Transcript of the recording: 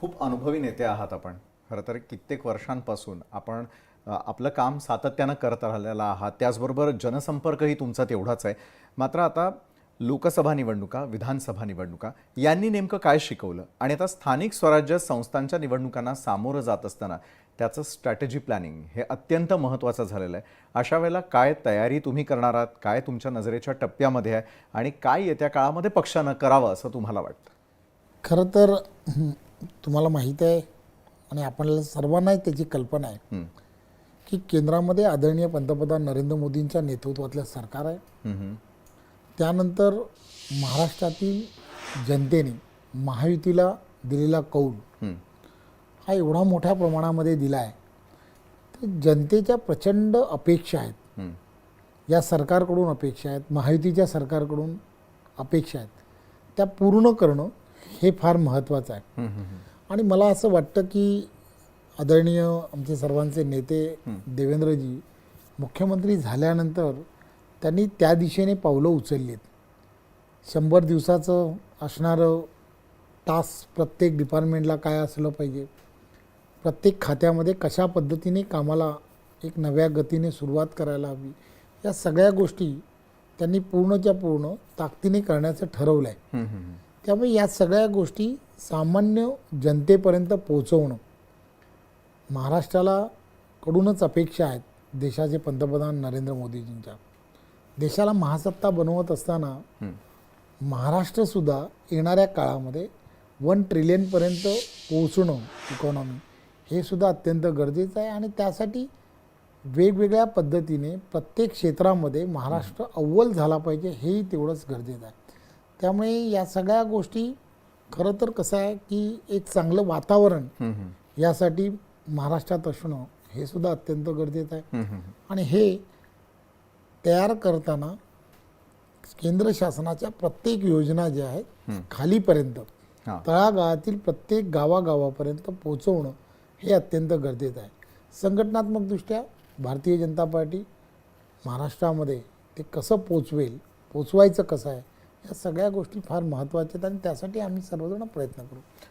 खूप अनुभवी नेते आहात आपण. खरं तर कित्येक वर्षांपासून आपण आपलं काम सातत्यानं करत राहिलेला आहात. त्याचबरोबर जनसंपर्कही तुमचा तेवढाच आहे. मात्र आता लोकसभा निवडणुका, विधानसभा निवडणुका यांनी नेमकं काय शिकवलं? आणि आता स्थानिक स्वराज्य संस्थांच्या निवडणुकांना सामोरं जात असताना त्याचं स्ट्रॅटेजी प्लॅनिंग हे अत्यंत महत्त्वाचं झालेलं आहे. अशा वेळेला काय तयारी तुम्ही करणार आहात? काय तुमच्या नजरेच्या टप्प्यामध्ये आहे? आणि काय येत्या काळामध्ये पक्षानं करावं असं तुम्हाला वाटतं? खरं तर तुम्हाला माहीत आहे आणि आपल्याला सर्वांनाही त्याची कल्पना आहे की केंद्रामध्ये आदरणीय पंतप्रधान नरेंद्र मोदींच्या नेतृत्वातलं सरकार आहे. त्यानंतर महाराष्ट्रातील जनतेने महायुतीला दिलेला कौल हा एवढा मोठ्या प्रमाणामध्ये दिला आहे. तर जनतेच्या प्रचंड अपेक्षा आहेत, या सरकारकडून अपेक्षा आहेत, महायुतीच्या सरकारकडून अपेक्षा आहेत, त्या पूर्ण करणं हे फार महत्त्वाचं आहे. आणि मला असं वाटतं की आदरणीय आमचे सर्वांचे नेते देवेंद्रजी मुख्यमंत्री झाल्यानंतर त्यांनी त्या दिशेने पावलं उचललीत. 100 दिवसाचं असणारं टास्क प्रत्येक डिपार्टमेंटला काय असलं पाहिजे, प्रत्येक खात्यामध्ये कशा पद्धतीने कामाला एक नव्या गतीने सुरुवात करायला हवी, या सगळ्या गोष्टी त्यांनी पूर्णच्या पूर्ण ताकदीने करण्याचं ठरवलं आहे. त्यामुळे या सगळ्या गोष्टी सामान्य जनतेपर्यंत पोहोचवणं महाराष्ट्राला कडूनच अपेक्षा आहेत. देशाचे पंतप्रधान नरेंद्र मोदीजींच्या देशाला महासत्ता बनवत असताना महाराष्ट्रसुद्धा येणाऱ्या काळामध्ये 1 ट्रिलियनपर्यंत पोहोचणं इकॉनॉमी हे सुद्धा अत्यंत गरजेचं आहे. आणि त्यासाठी वेगवेगळ्या पद्धतीने प्रत्येक क्षेत्रामध्ये महाराष्ट्र अव्वल झाला पाहिजे, हेही तेवढंच गरजेचं आहे. त्यामुळे या सगळ्या गोष्टी खरं तर कसं आहे की एक चांगलं वातावरण यासाठी महाराष्ट्रात असणं हे सुद्धा अत्यंत गरजेचं आहे. आणि हे तयार करताना केंद्र शासनाच्या प्रत्येक योजना ज्या आहेत खालीपर्यंत तळागाळातील प्रत्येक गावागावापर्यंत पोहोचवणं हे अत्यंत गरजेचं आहे. संघटनात्मकदृष्ट्या भारतीय जनता पार्टी महाराष्ट्रामध्ये ते कसं पोचवायचं कसं आहे, या सगळ्या गोष्टी फार महत्त्वाच्या आहेत आणि त्यासाठी आम्ही सर्वजण प्रयत्न करू.